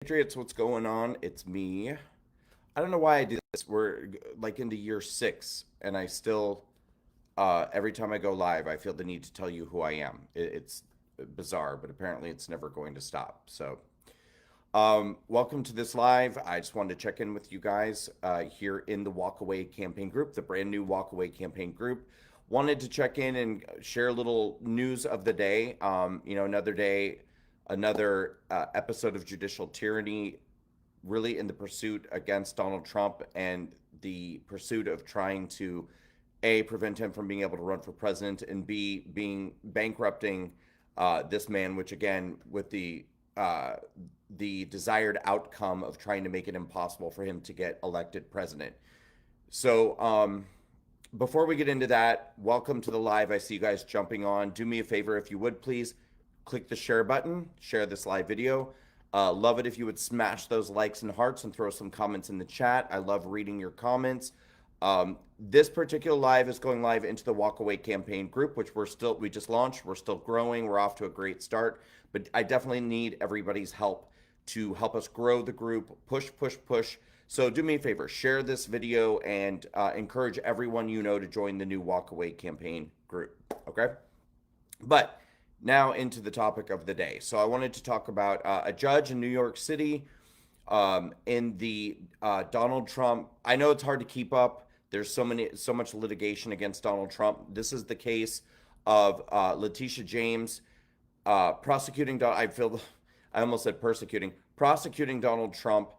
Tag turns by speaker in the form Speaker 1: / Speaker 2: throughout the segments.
Speaker 1: Patriots, what's going on? It's me. I don't know why I do this. We're like into year 6, and I still, every time I go live, I feel the need to tell you who I am. It's bizarre, but apparently it's never going to stop. So, welcome to this live. I just wanted to check in with you guys here in the Walkway campaign group, the brand new Walkway campaign group. Wanted to check in and share a little news of the day. Another day, another episode of judicial tyranny, really in the pursuit against Donald Trump and the pursuit of trying to A, prevent him from being able to run for president, and B, being bankrupting this man, which again, with the desired outcome of trying to make it impossible for him to get elected president. So, before we get into that, welcome to the live. I see you guys jumping on. Do me a favor, if you would please click the share button, share this live video. Love it if you would smash those likes and hearts and throw some comments in the chat. I love reading your comments. This particular live is going live into the Walkaway campaign group, which we just launched. We're still growing. We're off to a great start, but I definitely need everybody's help to help us grow the group, push, push, push. So do me a favor, share this video and encourage everyone you know to join the new Walkaway campaign group, okay? But now into the topic of the day. So I wanted to talk about a judge in New York City in the Donald Trump. I know it's hard to keep up. There's so much litigation against Donald Trump. This is the case of Letitia James prosecuting. I almost said persecuting. Prosecuting Donald Trump,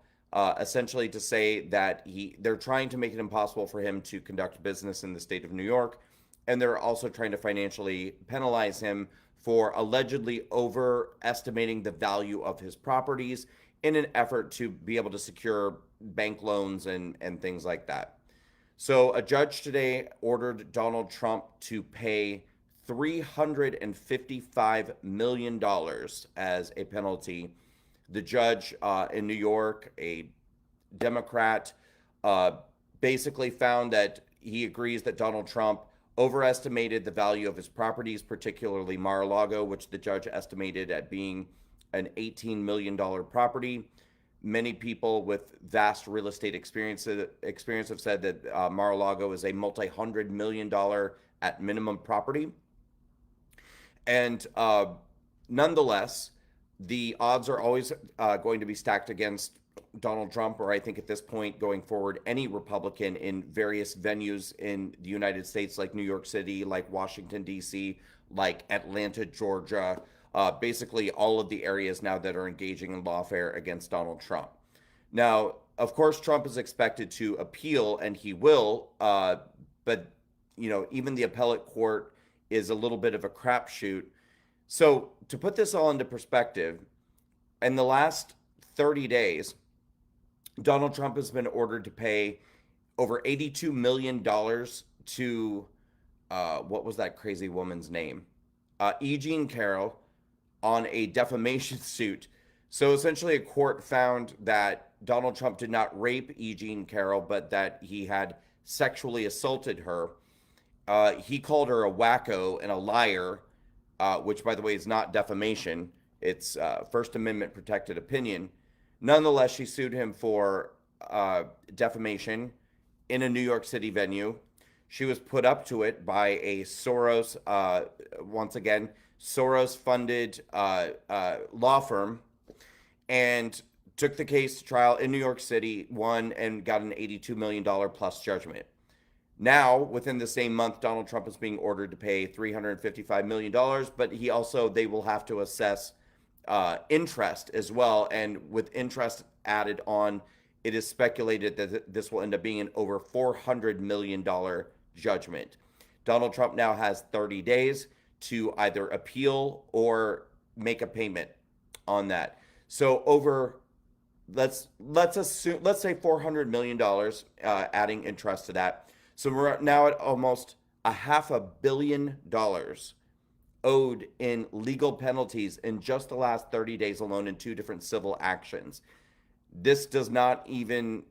Speaker 1: essentially to say that they're trying to make it impossible for him to conduct business in the state of New York, and they're also trying to financially penalize him for allegedly overestimating the value of his properties in an effort to be able to secure bank loans and things like that. So a judge today ordered Donald Trump to pay $355 million as a penalty. The judge in New York, a Democrat, basically found that he agrees that Donald Trump overestimated the value of his properties, particularly Mar-a-Lago, which the judge estimated at being an $18 million property. Many people with vast real estate experience have said that Mar-a-Lago is a multi-hundred million dollar at minimum property. And nonetheless, the odds are always going to be stacked against Donald Trump, or I think at this point going forward, any Republican in various venues in the United States, like New York City, like Washington, D.C., like Atlanta, Georgia, basically all of the areas now that are engaging in lawfare against Donald Trump. Now, of course, Trump is expected to appeal, and he will, but, even the appellate court is a little bit of a crapshoot. So to put this all into perspective, in the last 30 days, Donald Trump has been ordered to pay over $82 million to, what was that crazy woman's name? E. Jean Carroll, on a defamation suit. So essentially, a court found that Donald Trump did not rape E. Jean Carroll, but that he had sexually assaulted her. He called her a wacko and a liar, which, by the way, is not defamation. It's First Amendment protected opinion. Nonetheless, she sued him for defamation in a New York City venue. She was put up to it by a Soros, once again, Soros-funded law firm, and took the case to trial in New York City, won, and got an $82 million plus judgment. Now, within the same month, Donald Trump is being ordered to pay $355 million, but they will have to assess interest as well. And with interest added on, it is speculated that this will end up being an over $400 million judgment. Donald Trump now has 30 days to either appeal or make a payment on that. So let's say $400 million, adding interest to that. So we're now at almost $500 million owed in legal penalties in just the last 30 days alone in 2 different civil actions. This does not even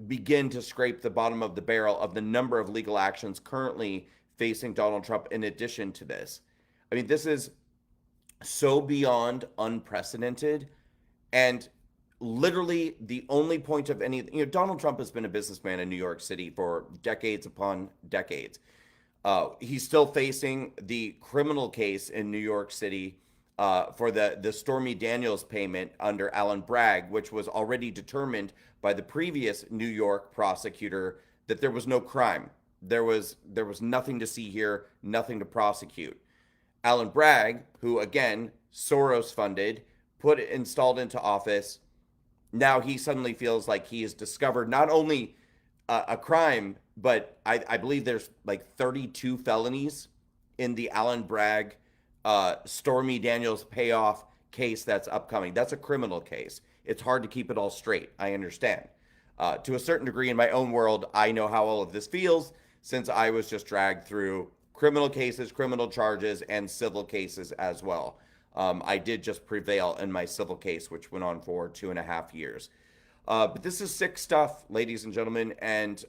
Speaker 1: begin to scrape the bottom of the barrel of the number of legal actions currently facing Donald Trump in addition to this. I mean, this is so beyond unprecedented. And literally the only point of any, Donald Trump has been a businessman in New York City for decades upon decades. He's still facing the criminal case in New York City for the Stormy Daniels payment under Alan Bragg, which was already determined by the previous New York prosecutor that there was no crime. There was nothing to see here, nothing to prosecute. Alan Bragg, who again Soros funded, installed into office. Now he suddenly feels like he has discovered not only a crime, but I believe there's like 32 felonies in the Alan Bragg Stormy Daniels payoff case that's upcoming. That's a criminal case. It's hard to keep it all straight. I understand. To a certain degree, in my own world, I know how all of this feels since I was just dragged through criminal cases, criminal charges, and civil cases as well. I did just prevail in my civil case, which went on for 2.5 years. But this is sick stuff, ladies and gentlemen. And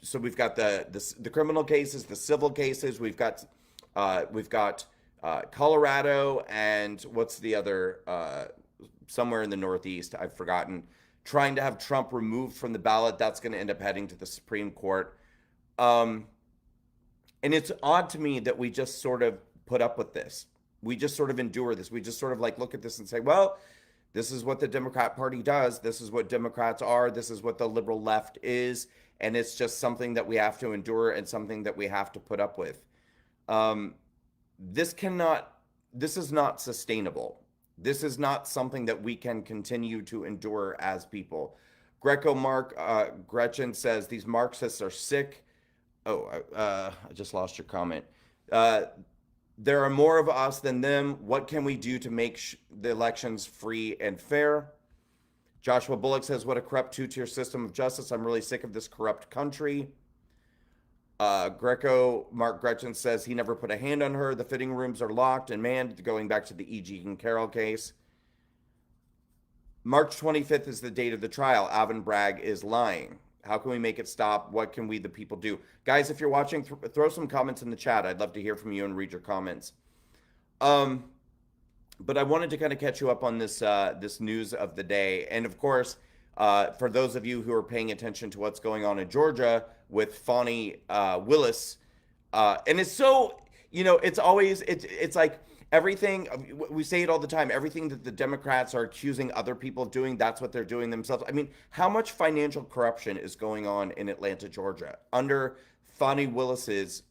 Speaker 1: so we've got the criminal cases, the civil cases. We've got Colorado, and what's the other? Somewhere in the Northeast, I've forgotten. Trying to have Trump removed from the ballot. That's going to end up heading to the Supreme Court. And it's odd to me that we just sort of put up with this. We just sort of endure this. We just sort of like look at this and say, well, this is what the Democrat Party does. This is what Democrats are. This is what the liberal left is. And it's just something that we have to endure and something that we have to put up with. This is not sustainable. This is not something that we can continue to endure as people. Gretchen says, these Marxists are sick. Oh, I just lost your comment. There are more of us than them. What can we do to make the elections free and fair? Joshua Bullock says, what a corrupt two-tier system of justice. I'm really sick of this corrupt country. Mark Gretchen says he never put a hand on her. The fitting rooms are locked and manned, going back to the E.G. and Carroll case. March 25th is the date of the trial. Alvin Bragg is lying. How can we make it stop? What can we, the people, do? Guys, if you're watching, throw some comments in the chat. I'd love to hear from you and read your comments. But I wanted to kind of catch you up on this news of the day. And of course, for those of you who are paying attention to what's going on in Georgia with Fani Willis, and it's so, it's like everything, we say it all the time, everything that the Democrats are accusing other people of doing, that's what they're doing themselves. I mean, how much financial corruption is going on in Atlanta, Georgia, under Fani Willis's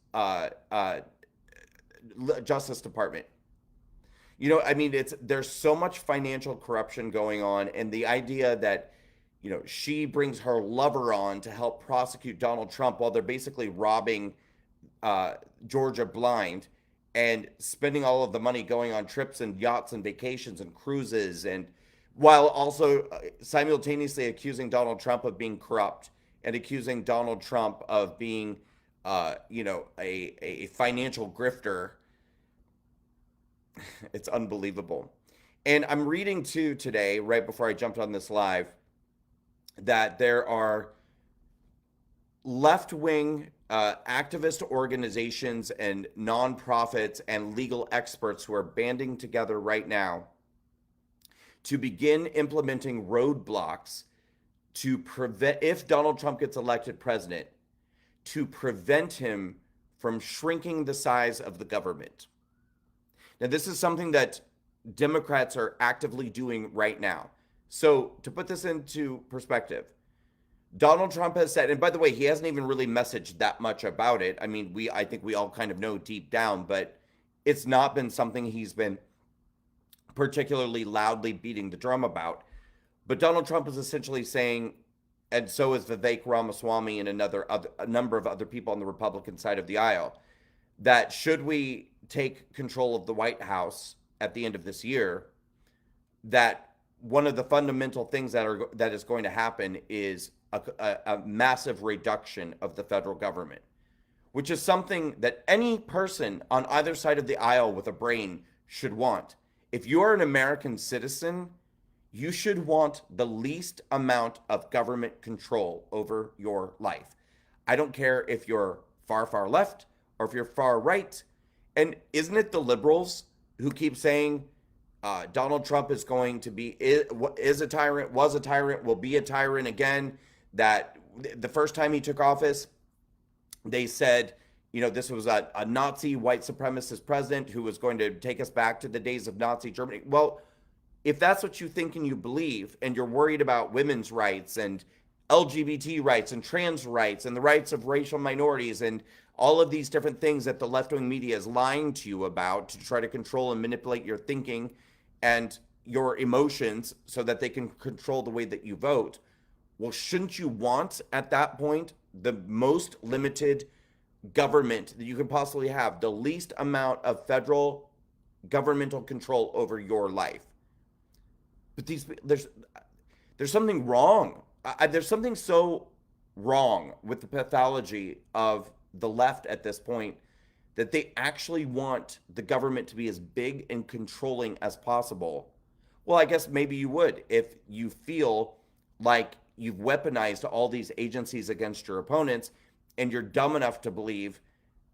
Speaker 1: Justice Department? There's so much financial corruption going on, and the idea that, she brings her lover on to help prosecute Donald Trump while they're basically robbing Georgia blind and spending all of the money going on trips and yachts and vacations and cruises, and while also simultaneously accusing Donald Trump of being corrupt and accusing Donald Trump of being, a financial grifter. It's unbelievable. And I'm reading too today, right before I jumped on this live, that there are left-wing activist organizations and nonprofits and legal experts who are banding together right now to begin implementing roadblocks to prevent, if Donald Trump gets elected president, to prevent him from shrinking the size of the government. Now, this is something that Democrats are actively doing right now. So to put this into perspective, Donald Trump has said, and by the way, he hasn't even really messaged that much about it. I mean, I think we all kind of know deep down, but it's not been something he's been particularly loudly beating the drum about. But Donald Trump is essentially saying, and so is Vivek Ramaswamy and a number of other people on the Republican side of the aisle, that should we take control of the White House at the end of this year, that one of the fundamental things that is going to happen is a massive reduction of the federal government, which is something that any person on either side of the aisle with a brain should want. If you're an American citizen, you should want the least amount of government control over your life. I don't care if you're far, far left or if you're far right. And isn't it the liberals who keep saying, Donald Trump is going to be is a tyrant, was a tyrant, will be a tyrant again. That the first time he took office, they said, this was a Nazi white supremacist president who was going to take us back to the days of Nazi Germany. Well, if that's what you think and you believe, and you're worried about women's rights and LGBT rights and trans rights and the rights of racial minorities and all of these different things that the left-wing media is lying to you about to try to control and manipulate your thinking and your emotions so that they can control the way that you vote, well, shouldn't you want at that point the most limited government that you can possibly have, the least amount of federal governmental control over your life? But there's something wrong. There's something so wrong with the pathology of the left at this point that they actually want the government to be as big and controlling as possible. Well, I guess maybe you would if you feel like you've weaponized all these agencies against your opponents and you're dumb enough to believe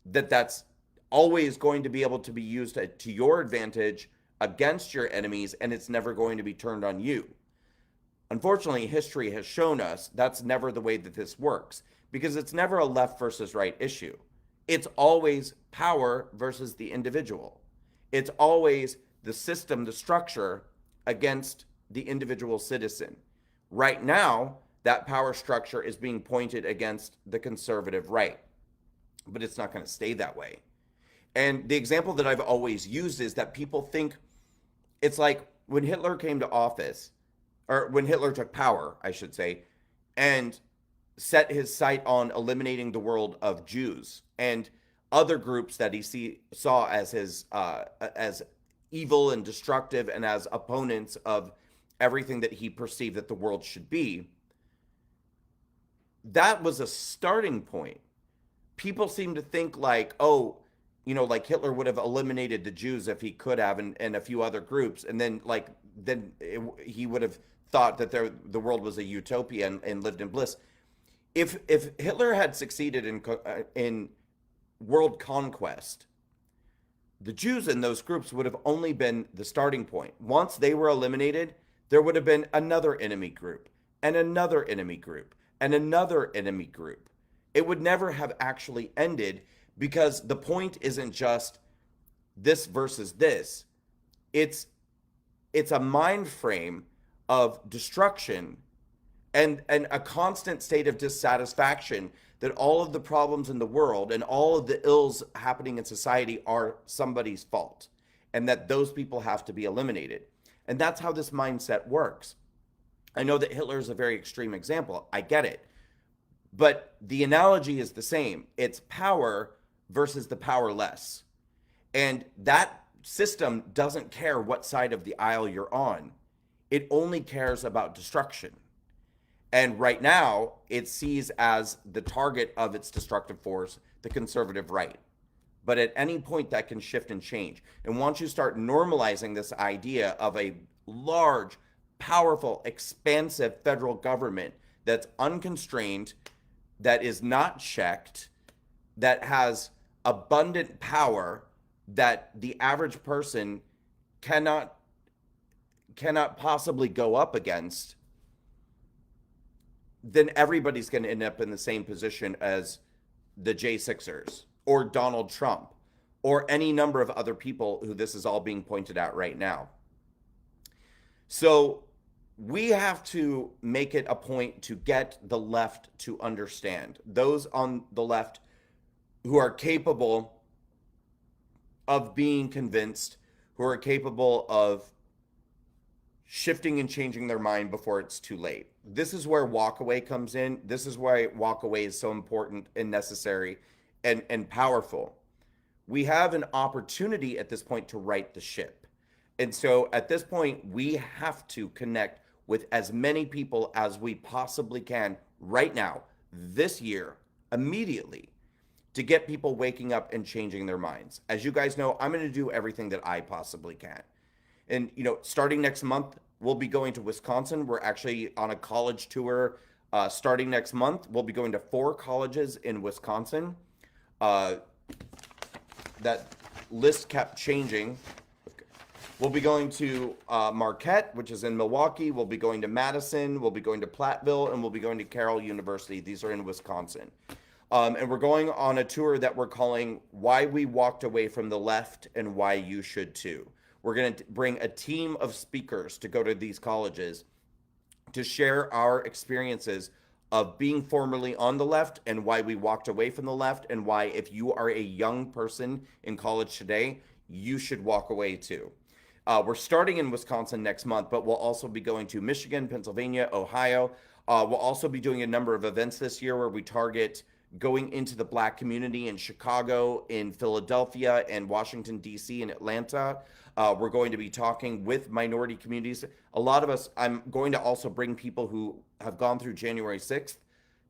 Speaker 1: that that's always going to be able to be used to your advantage against your enemies, and it's never going to be turned on you. Unfortunately, history has shown us that's never the way that this works, because it's never a left versus right issue. It's always power versus the individual. It's always the system, the structure, against the individual citizen. Right now, that power structure is being pointed against the conservative right, but it's not going to stay that way. And the example that I've always used is that people think it's like when Hitler came to office, or when Hitler took power, I should say, and set his sight on eliminating the world of Jews and other groups that he saw as as evil and destructive and as opponents of everything that he perceived that the world should be. That was a starting point. People seem to think like, oh, like Hitler would have eliminated the Jews if he could have, and a few other groups, and then he would have thought that the world was a utopia and lived in bliss. If Hitler had succeeded in world conquest, the Jews in those groups would have only been the starting point. Once they were eliminated, there would have been another enemy group, and another enemy group, and another enemy group. It would never have actually ended, because the point isn't just this versus this. It's a mind frame of destruction and a constant state of dissatisfaction that all of the problems in the world and all of the ills happening in society are somebody's fault, and that those people have to be eliminated. And that's how this mindset works. I know that Hitler is a very extreme example. I get it. But the analogy is the same. It's power versus the powerless. And that system doesn't care what side of the aisle you're on. It only cares about destruction. And right now, it sees as the target of its destructive force the conservative right. But at any point, that can shift and change. And once you start normalizing this idea of a large, powerful, expansive federal government that's unconstrained, that is not checked, that has abundant power that the average person cannot possibly go up against, then everybody's going to end up in the same position as the J6ers or Donald Trump or any number of other people who this is all being pointed at right now. So we have to make it a point to get the left to understand, those on the left who are capable of being convinced, who are capable of shifting and changing their mind before it's too late. This is where Walkway comes in. This is why Walkway is so important and necessary and powerful. We have an opportunity at this point to right the ship. And so at this point, we have to connect with as many people as we possibly can right now, this year, immediately, to get people waking up and changing their minds. As you guys know, I'm going to do everything that I possibly can. And, starting next month, we'll be going to Wisconsin. We're actually on a college tour starting next month. We'll be going to 4 colleges in Wisconsin. That list kept changing. We'll be going to Marquette, which is in Milwaukee. We'll be going to Madison. We'll be going to Platteville, and we'll be going to Carroll University. These are in Wisconsin. And we're going on a tour that we're calling Why We Walked Away from the Left and Why You Should Too. We're going to bring a team of speakers to go to these colleges to share our experiences of being formerly on the left and why we walked away from the left, and why, if you are a young person in college today, you should walk away too. We're starting in Wisconsin next month, but we'll also be going to Michigan, Pennsylvania, Ohio. We'll also be doing a number of events this year where we target going into the Black community in Chicago, in Philadelphia, and Washington, D.C., and Atlanta. We're going to be talking with minority communities. A lot of us, I'm going to also bring people who have gone through January 6th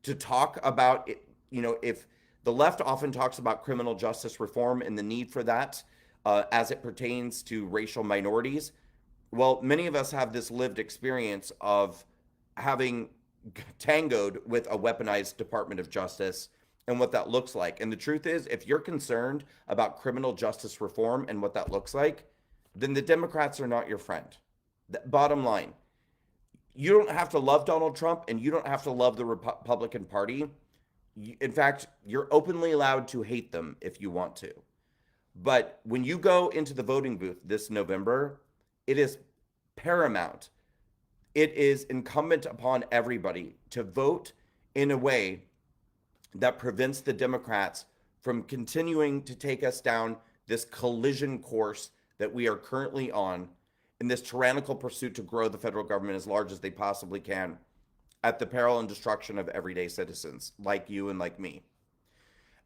Speaker 1: to talk about it. You know, if the left often talks about criminal justice reform and the need for that as it pertains to racial minorities, well, many of us have this lived experience of having tangoed with a weaponized Department of Justice and what that looks like. And the truth is, if you're concerned about criminal justice reform and what that looks like, then the Democrats are not your friend. Bottom line, you don't have to love Donald Trump and you don't have to love the Republican Party. In fact, you're openly allowed to hate them if you want to. But when you go into the voting booth this November, it is paramount. It is incumbent upon everybody to vote in a way that prevents the Democrats from continuing to take us down this collision course that we are currently on, in this tyrannical pursuit to grow the federal government as large as they possibly can at the peril and destruction of everyday citizens like you and like me.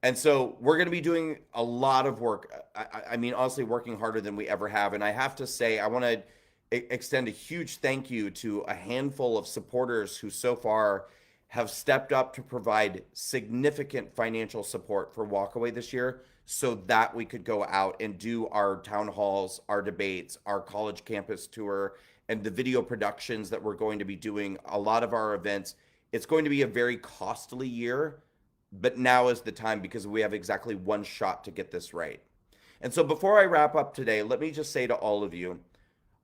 Speaker 1: And so we're going to be doing a lot of work. I mean, honestly, working harder than we ever have. And I have to say, I want to extend a huge thank you to a handful of supporters who so far have stepped up to provide significant financial support for Walkway this year, so that we could go out and do our town halls, our debates, our college campus tour, and the video productions that we're going to be doing, a lot of our events. It's going to be a very costly year, but now is the time, because we have exactly one shot to get this right. And so before I wrap up today, let me just say to all of you,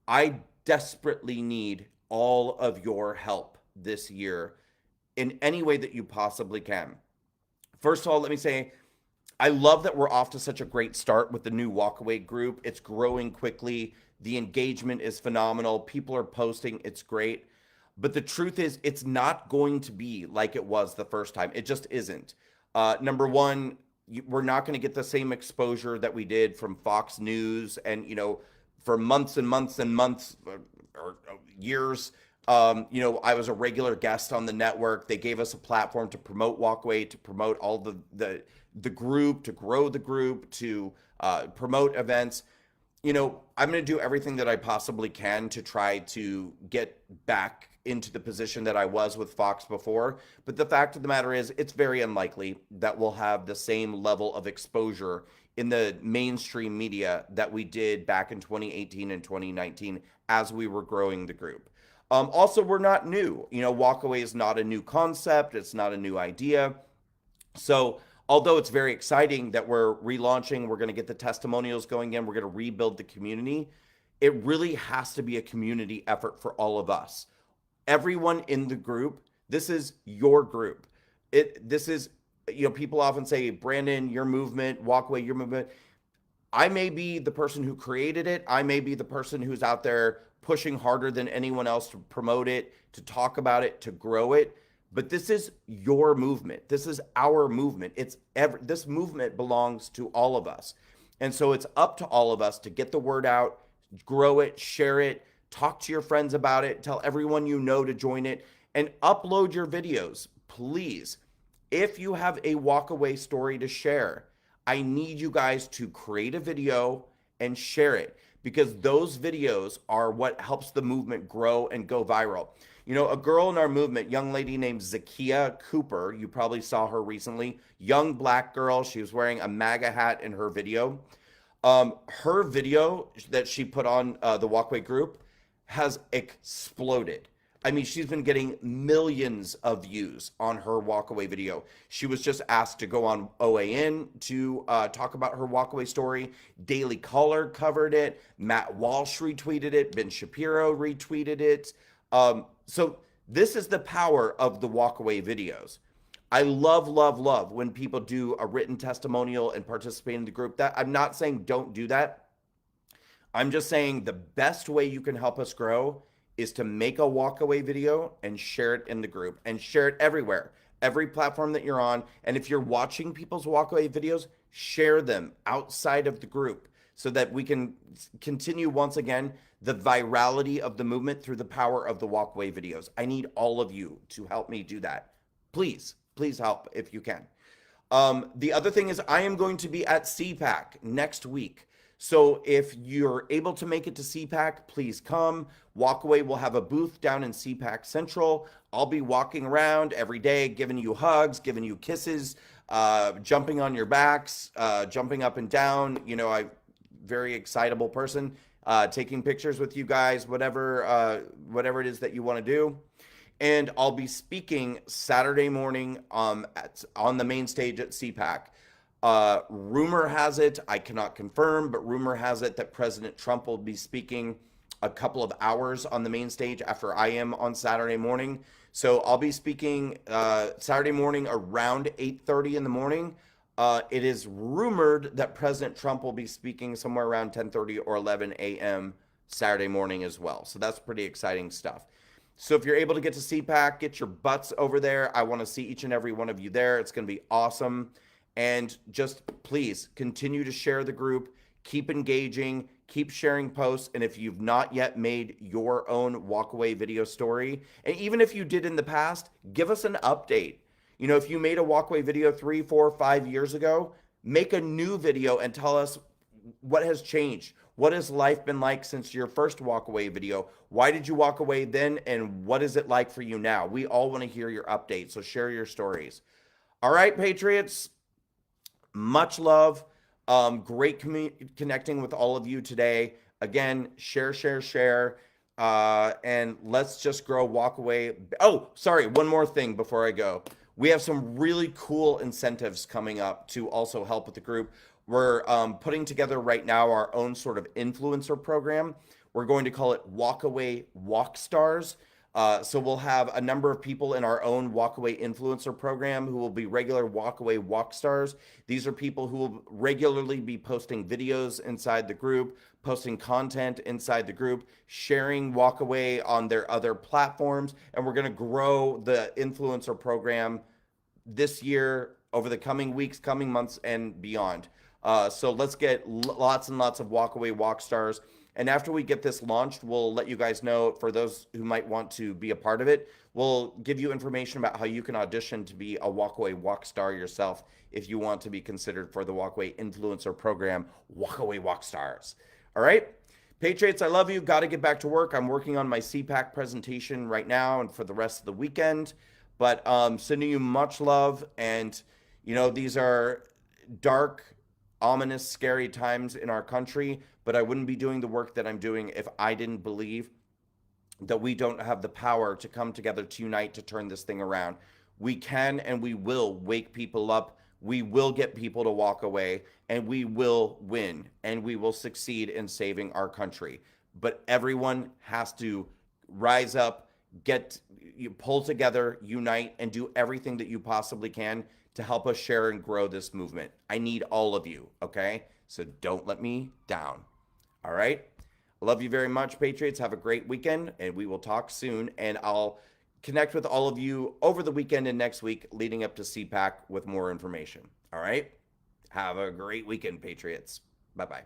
Speaker 1: I desperately need all of your help this year in any way that you possibly can. First of all, let me say, I love that we're off to such a great start with the new Walkway group. It's growing quickly. The engagement is phenomenal. People are posting. It's great. But the truth is, it's not going to be like it was the first time. It just isn't. Number one, we're not going to get the same exposure that we did from Fox News and, for months and months and months or years. I was a regular guest on the network. They gave us a platform to promote Walkway, to promote all the group, to grow the group, to promote events. I'm going to do everything that I possibly can to try to get back into the position that I was with Fox before. But the fact of the matter is, it's very unlikely that we'll have the same level of exposure in the mainstream media that we did back in 2018 and 2019 as we were growing the group. Also, we're not new. Walkway is not a new concept. It's not a new idea. So although it's very exciting that we're relaunching, we're going to get the testimonials going in, we're going to rebuild the community, it really has to be a community effort for all of us. Everyone in the group, this is your group. This is, people often say, Brandon, your movement, Walkway, your movement. I may be the person who created it. I may be the person who's out there pushing harder than anyone else to promote it, to talk about it, to grow it. But this is your movement. This is our movement. This movement belongs to all of us. And so it's up to all of us to get the word out, grow it, share it, talk to your friends about it, tell everyone you know to join it, and upload your videos, please. If you have a walkaway story to share, I need you guys to create a video and share it, because those videos are what helps the movement grow and go viral. A girl in our movement, young lady named Zakia Cooper, you probably saw her recently, young Black girl. She was wearing a MAGA hat in her video. Her video that she put on the Walkway group has exploded. I mean, she's been getting millions of views on her walkaway video. She was just asked to go on OAN to talk about her walkaway story. Daily Caller covered it. Matt Walsh retweeted it. Ben Shapiro retweeted it. So this is the power of the walkaway videos. I love, love, love when people do a written testimonial and participate in the group. That I'm not saying don't do that. I'm just saying the best way you can help us grow is to make a walkaway video and share it in the group and share it everywhere, every platform that you're on. And if you're watching people's walkaway videos, share them outside of the group so that we can continue once again the virality of the movement through the power of the walkaway videos. I need all of you to help me do that. Please, please help if you can. The other thing is I am going to be at CPAC next week. So if you're able to make it to CPAC, please come. Walkaway will have a booth down in CPAC Central. I'll be walking around every day, giving you hugs, giving you kisses, jumping on your backs, jumping up and down. You know, I'm a very excitable person, taking pictures with you guys, whatever it is that you want to do. And I'll be speaking Saturday morning on the main stage at CPAC. Rumor has it, I cannot confirm, but rumor has it that President Trump will be speaking a couple of hours on the main stage after I am on Saturday morning. So I'll be speaking Saturday morning around 8:30 in the morning. It is rumored that President Trump will be speaking somewhere around 10:30 or 11 a.m. Saturday morning as well. So that's pretty exciting stuff. So if you're able to get to CPAC, get your butts over there. I want to see each and every one of you there. It's going to be awesome. And just please continue to share the group, keep engaging, keep sharing posts. And if you've not yet made your own walkaway video story, and even if you did in the past, give us an update. You know, if you made a walkaway video 3, 4, 5 years ago, make a new video and tell us what has changed. What has life been like since your first walkaway video? Why did you walk away then? And what is it like for you now? We all want to hear your updates. So share your stories. All right, Patriots. Much love. Great connecting with all of you today. Again, share, and let's just grow Walkway. Oh, sorry, one more thing before I go. We have some really cool incentives coming up to also help with the group. We're putting together right now our own sort of influencer program. We're going to call it Walkaway Walkstars. So we'll have a number of people in our own Walkaway influencer program who will be regular Walkaway Walkstars. These are people who will regularly be posting videos inside the group, posting content inside the group, sharing Walkaway on their other platforms. And we're going to grow the influencer program this year, over the coming weeks, coming months, and beyond. So let's get lots and lots of Walkaway Walkstars. And after we get this launched, we'll let you guys know, for those who might want to be a part of it, we'll give you information about how you can audition to be a Walkaway Walkstar yourself if you want to be considered for the Walkaway Influencer Program, Walkaway Walkstars. All right? Patriots, I love you. Got to get back to work. I'm working on my CPAC presentation right now and for the rest of the weekend. But sending you much love. And, you know, these are dark, ominous, scary times in our country, but I wouldn't be doing the work that I'm doing if I didn't believe that we don't have the power to come together, to unite, to turn this thing around. We can and we will wake people up. We will get people to walk away, and we will win, and we will succeed in saving our country. But everyone has to rise up, pull together, unite, and do everything that you possibly can to help us share and grow this movement. I need all of you, okay? So don't let me down. All right? I love you very much, Patriots. Have a great weekend, and we will talk soon. And I'll connect with all of you over the weekend and next week leading up to CPAC with more information. All right? Have a great weekend, Patriots. Bye-bye.